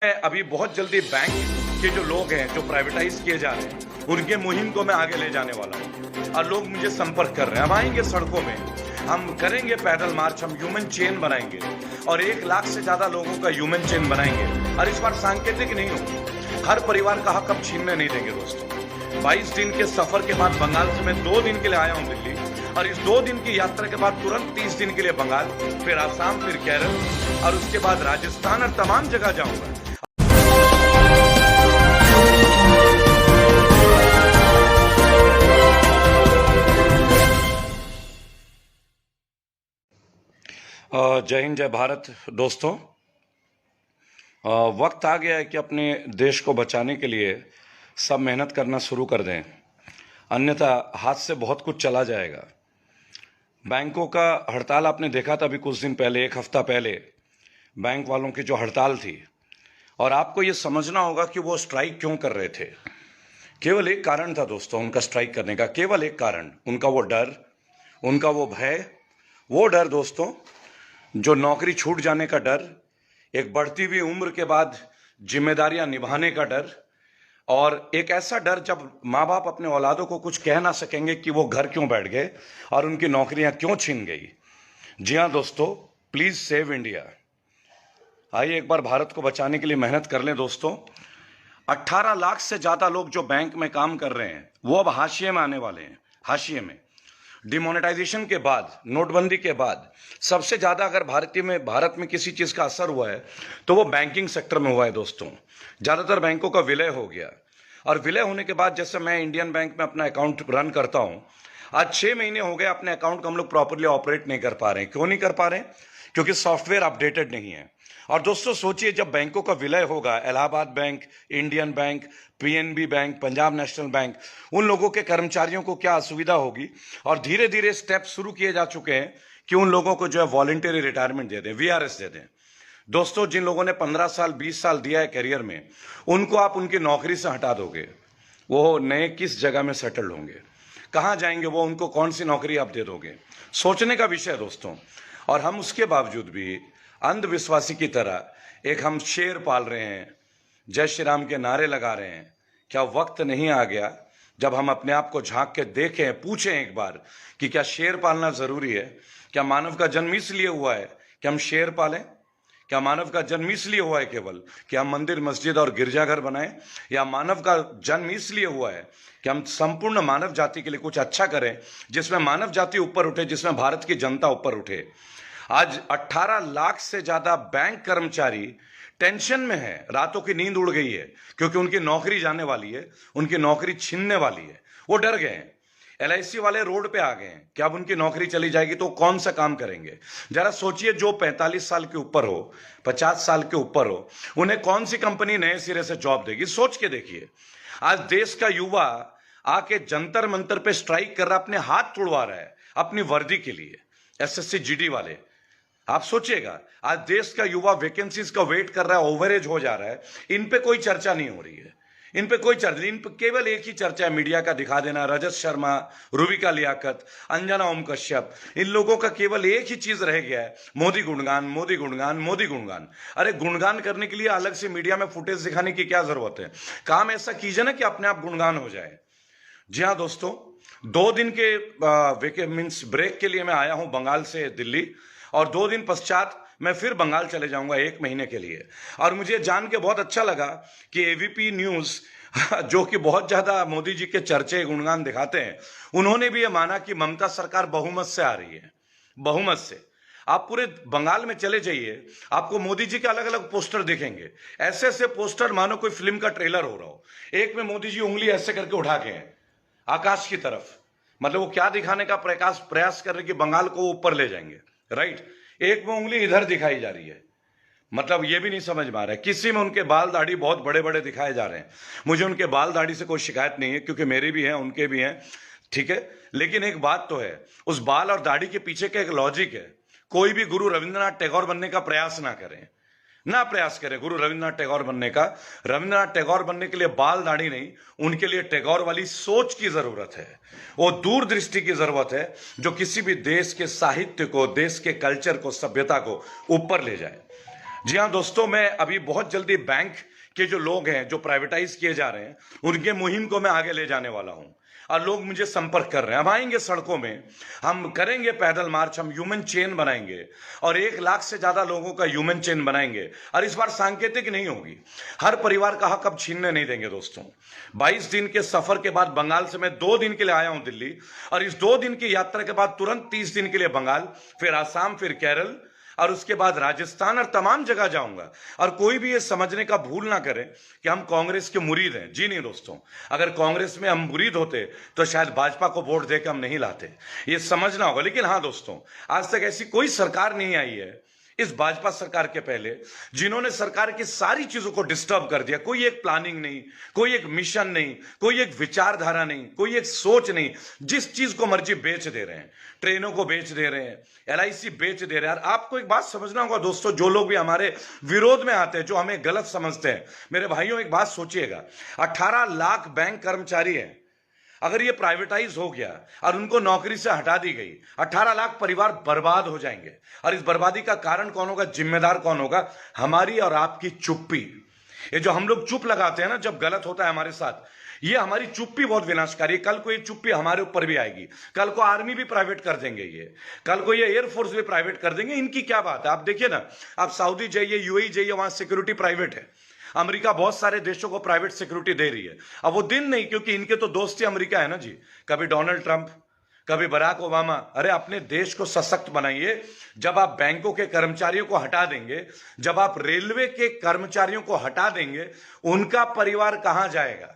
अभी बहुत जल्दी बैंक के जो लोग हैं जो प्राइवेटाइज किए जा रहे हैं उनके मुहिम को मैं आगे ले जाने वाला हूँ और लोग मुझे संपर्क कर रहे हैं। हम आएंगे सड़कों में, हम करेंगे पैदल मार्च, हम ह्यूमन चेन बनाएंगे और 1 लाख से ज्यादा लोगों का ह्यूमन चेन बनाएंगे। और इस बार सांकेतिक नहीं हो, हर परिवार का हक हम छीनने नहीं देंगे दोस्तों। 22 दिन के सफर के बाद बंगाल से मैं 2 दिन के लिए आया हूँ दिल्ली और इस 2 दिन की यात्रा के बाद तुरंत 30 दिन के लिए बंगाल, फिर आसाम, फिर केरल और उसके बाद राजस्थान और तमाम जगह जाऊंगा। जय हिंद, जय भारत दोस्तों। वक्त आ गया है कि अपने देश को बचाने के लिए सब मेहनत करना शुरू कर दें, अन्यथा हाथ से बहुत कुछ चला जाएगा। बैंकों का हड़ताल आपने देखा था अभी कुछ दिन पहले, 1 हफ्ता पहले बैंक वालों की जो हड़ताल थी, और आपको ये समझना होगा कि वो स्ट्राइक क्यों कर रहे थे। केवल एक कारण था दोस्तों उनका स्ट्राइक करने का, केवल एक कारण, उनका वो डर, उनका वो भय, वो डर दोस्तों जो नौकरी छूट जाने का डर, एक बढ़ती हुई उम्र के बाद जिम्मेदारियां निभाने का डर, और एक ऐसा डर जब माँ बाप अपने औलादों को कुछ कह ना सकेंगे कि वो घर क्यों बैठ गए और उनकी नौकरियां क्यों छिन गई। जी हाँ दोस्तों, प्लीज सेव इंडिया। आइए एक बार भारत को बचाने के लिए मेहनत कर लें दोस्तों। 18 लाख से ज्यादा लोग जो बैंक में काम कर रहे हैं वो अब हाशिए में आने वाले हैं। हाशिए में डिमोनेटाइजेशन के बाद, नोटबंदी के बाद सबसे ज्यादा अगर भारत में किसी चीज का असर हुआ है तो वो बैंकिंग सेक्टर में हुआ है दोस्तों। ज्यादातर बैंकों का विलय हो गया और विलय होने के बाद, जैसे मैं इंडियन बैंक में अपना अकाउंट रन करता हूं, आज 6 महीने हो गए अपने अकाउंट को हम लोग प्रॉपरली ऑपरेट नहीं कर पा रहे हैं। क्यों नहीं कर पा रहे हैं? क्योंकि सॉफ्टवेयर अपडेटेड नहीं है। और दोस्तों सोचिए, जब बैंकों का विलय होगा, Allahabad bank, Indian bank, PNB bank, Punjab national bank, उन लोगों के कर्मचारियों को क्या असुविधा होगी। और धीरे धीरे स्टेप शुरू किए जा चुके हैं कि उन लोगों को जो है वॉलंटरी रिटायरमेंट दे दें, वीआरएस दे दें। दोस्तों जिन लोगों ने 15 साल 20 साल दिया है करियर में, उनको आप उनकी नौकरी से हटा दोगे, वो नए किस जगह में सेटल होंगे, कहां जाएंगे वो, उनको कौन सी नौकरी आप दे दोगे? सोचने का विषय है दोस्तों। और हम उसके बावजूद भी अंधविश्वासी की तरह एक हम शेर पाल रहे हैं, जय श्री राम के नारे लगा रहे हैं। क्या वक्त नहीं आ गया जब हम अपने आप को झांक के देखें, पूछें एक बार कि क्या शेर पालना जरूरी है? क्या मानव का जन्म इसलिए हुआ है कि हम शेर पालें? क्या मानव का जन्म इसलिए हुआ है केवल कि हम मंदिर, मस्जिद और गिरजाघर बनाएं? या मानव का जन्म इसलिए हुआ है कि हम संपूर्ण मानव जाति के लिए कुछ अच्छा करें, जिसमें मानव जाति ऊपर उठे, जिसमें भारत की जनता ऊपर उठे? आज 18 लाख से ज्यादा बैंक कर्मचारी टेंशन में है, रातों की नींद उड़ गई है क्योंकि उनकी नौकरी जाने वाली है, उनकी नौकरी छीनने वाली है। वो डर गए हैं। एलआईसी वाले रोड पे आ गए हैं कि अब उनकी नौकरी चली जाएगी तो कौन सा काम करेंगे। जरा सोचिए, जो 45 साल के ऊपर हो, 50 साल के ऊपर हो, उन्हें कौन सी कंपनी नए सिरे से जॉब देगी? सोच के देखिए। आज देश का युवा आके जंतर मंतर पे स्ट्राइक कर रहा, अपने हाथ तुड़वा रहा है अपनी वर्दी के लिए। एसएससी जीडी वाले, आप सोचिएगा, आज देश का युवा वैकेंसीज का वेट कर रहा है, ओवरेज हो जा रहा है, इन पे कोई चर्चा नहीं हो रही है। इन पे कोई चर्चा, इन पे केवल एक ही चर्चा है, मीडिया का दिखा देना। रजत शर्मा, रूबिका लियाकत, अंजना ओम कश्यप, इन लोगों का केवल एक ही चीज रह गया है, मोदी गुणगान, मोदी गुणगान, मोदी गुणगान। अरे गुणगान करने के लिए अलग से मीडिया में फुटेज दिखाने की क्या जरूरत है? काम ऐसा कीजिए ना कि अपने आप गुणगान हो जाए। जी हाँ दोस्तों, 2 दिन के मीन्स ब्रेक के लिए मैं आया हूं बंगाल से दिल्ली, और 2 दिन पश्चात मैं फिर बंगाल चले जाऊंगा 1 महीने के लिए। और मुझे जान के बहुत अच्छा लगा कि एबीपी न्यूज जो कि बहुत ज्यादा मोदी जी के चर्चे, गुणगान दिखाते हैं, उन्होंने भी यह माना कि ममता सरकार बहुमत से आ रही है, बहुमत से। आप पूरे बंगाल में चले जाइए, आपको मोदी जी के अलग अलग पोस्टर दिखेंगे, ऐसे ऐसे पोस्टर मानो कोई फिल्म का ट्रेलर हो रहा हो। एक में मोदी जी उंगली ऐसे करके उठा के हैं आकाश की तरफ, मतलब वो क्या दिखाने का प्रयास कर रहे कि बंगाल को ऊपर ले जाएंगे, राइट। एक में उंगली इधर दिखाई जा रही है, मतलब ये भी नहीं समझ में आ रहा है। किसी में उनके बाल दाढ़ी बहुत बड़े बड़े दिखाए जा रहे हैं। मुझे उनके बाल दाढ़ी से कोई शिकायत नहीं है, क्योंकि मेरे भी हैं, उनके भी हैं, ठीक है। लेकिन एक बात तो है, उस बाल और दाढ़ी के पीछे का एक लॉजिक है। कोई भी गुरु रविंद्रनाथ टैगोर बनने का प्रयास ना करें, ना प्रयास करें गुरु रविंद्रनाथ टैगोर बनने का। रविंद्रनाथ टैगोर बनने के लिए बाल दाढ़ी नहीं, उनके लिए टैगोर वाली सोच की जरूरत है, वो दूरदृष्टि की जरूरत है, जो किसी भी देश के साहित्य को, देश के कल्चर को, सभ्यता को ऊपर ले जाए। जी हाँ दोस्तों, मैं अभी बहुत जल्दी बैंक के जो लोग हैं जो प्राइवेटाइज किए जा रहे हैं उनके मुहिम को मैं आगे ले जाने वाला हूं और लोग मुझे संपर्क कर रहे हैं। हम आएंगे सड़कों में, हम करेंगे पैदल मार्च, हम ह्यूमन चेन बनाएंगे और 1 लाख से ज्यादा लोगों का ह्यूमन चेन बनाएंगे। और इस बार सांकेतिक नहीं होगी, हर परिवार का हक अब छीनने नहीं देंगे दोस्तों। 22 दिन के सफर के बाद बंगाल से मैं 2 दिन के लिए आया हूं दिल्ली, और इस 2 दिन की यात्रा के बाद तुरंत 30 दिन के लिए बंगाल, फिर आसाम, फिर केरल और उसके बाद राजस्थान और तमाम जगह जाऊंगा। और कोई भी ये समझने का भूल ना करे कि हम कांग्रेस के मुरीद हैं। जी नहीं दोस्तों, अगर कांग्रेस में हम मुरीद होते तो शायद भाजपा को वोट देकर हम नहीं लाते, ये समझना होगा। लेकिन हाँ दोस्तों, आज तक ऐसी कोई सरकार नहीं आई है इस भाजपा सरकार के पहले जिन्होंने सरकार की सारी चीजों को डिस्टर्ब कर दिया। कोई एक प्लानिंग नहीं, कोई एक मिशन नहीं, कोई एक विचारधारा नहीं, कोई एक सोच नहीं। जिस चीज को मर्जी बेच दे रहे हैं, ट्रेनों को बेच दे रहे हैं, LIC बेच दे रहे हैं। आपको एक बात समझना होगा दोस्तों, जो लोग भी हमारे विरोध में आते हैं, जो हमें गलत समझते हैं, मेरे भाइयों एक बात सोचिएगा, 18 लाख बैंक कर्मचारी हैं। अगर ये प्राइवेटाइज हो गया और उनको नौकरी से हटा दी गई, 18 लाख परिवार बर्बाद हो जाएंगे। और इस बर्बादी का कारण कौन होगा, जिम्मेदार कौन होगा? हमारी और आपकी चुप्पी। ये जो हम लोग चुप लगाते हैं ना जब गलत होता है हमारे साथ, ये हमारी चुप्पी बहुत विनाशकारी है। कल को ये चुप्पी हमारे ऊपर भी आएगी। कल को आर्मी भी प्राइवेट कर देंगे, ये कल को ये एयरफोर्स भी प्राइवेट कर देंगे। इनकी क्या बात है? आप देखिए ना, आप सऊदी जाइए, UAE जाइए, वहां सिक्योरिटी प्राइवेट है। अमेरिका बहुत सारे देशों को प्राइवेट सिक्योरिटी दे रही है। अब वो दिन नहीं, क्योंकि इनके तो दोस्त ही अमेरिका है ना जी। कभी डोनाल्ड ट्रंप, कभी बराक ओबामा। अरे अपने देश को सशक्त बनाइए। जब आप बैंकों के कर्मचारियों को हटा देंगे, जब आप रेलवे के कर्मचारियों को हटा देंगे, उनका परिवार कहां जाएगा?